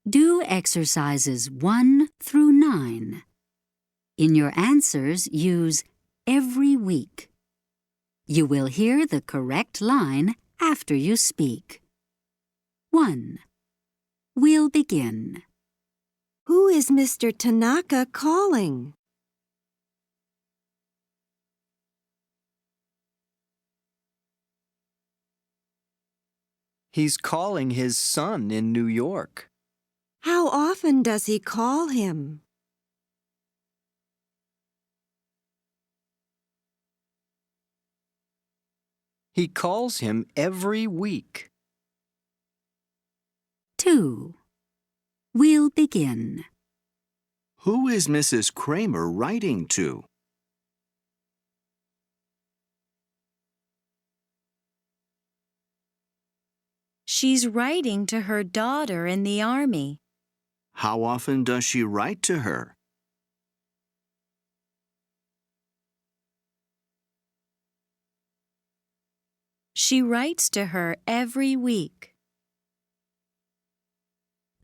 Do exercises 1 through 9. In your answers, use every week. You will hear the correct line after you speak. 1. We'll begin. Who is Mr. Tanaka calling? He's calling his son in New York. How often does he call him? He calls him every week. 2. We'll begin. Who is Mrs. Kramer writing to? She's writing to her daughter in the army. How often does she write to her? She writes to her every week.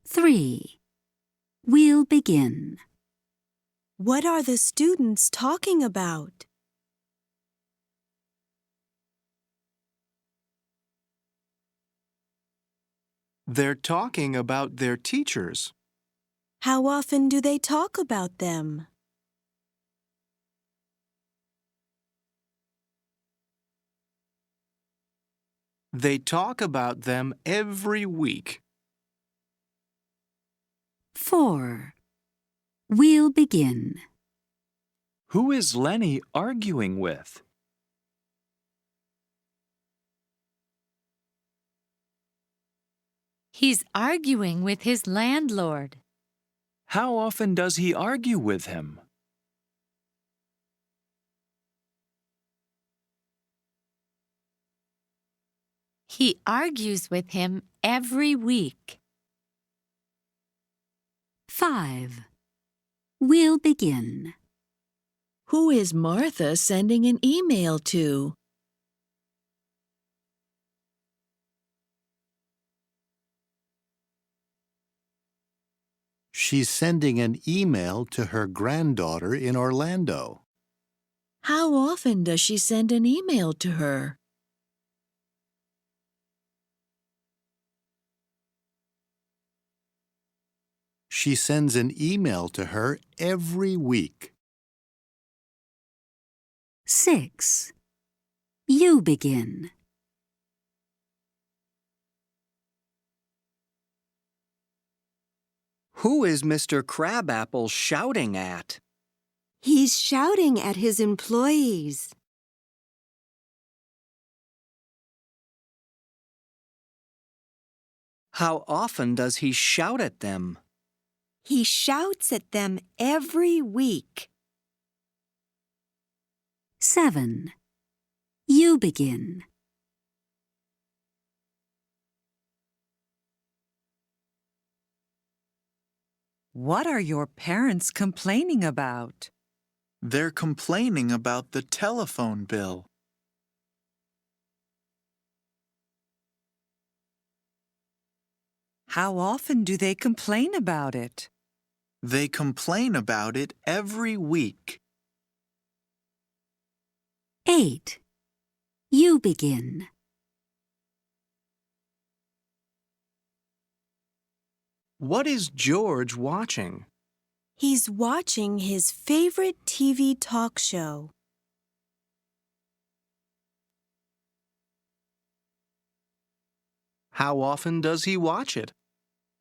3. We'll begin. What are the students talking about? They're talking about their teachers. How often do they talk about them? They talk about them every week. 4. We'll begin. Who is Lenny arguing with? He's arguing with his landlord. How often does he argue with him? He argues with him every week. 5. We'll begin. Who is Martha sending an email to? She's sending an email to her granddaughter in Orlando. How often does she send an email to her? She sends an email to her every week. 6. You begin. Who is Mr. Crabapple shouting at? He's shouting at his employees. How often does he shout at them? He shouts at them every week. 7. You begin. What are your parents complaining about? They're complaining about the telephone bill. How often do they complain about it? They complain about it every week. 8. You begin. What is George watching? He's watching his favorite TV talk show. How often does he watch it?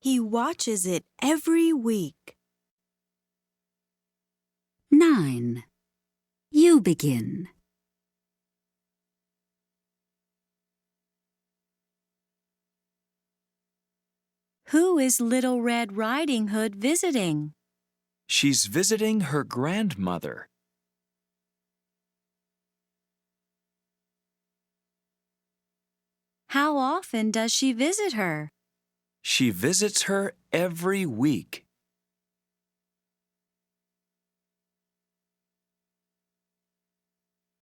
He watches it every week. 9. You begin. Who is Little Red Riding Hood visiting? She's visiting her grandmother. How often does she visit her? She visits her every week.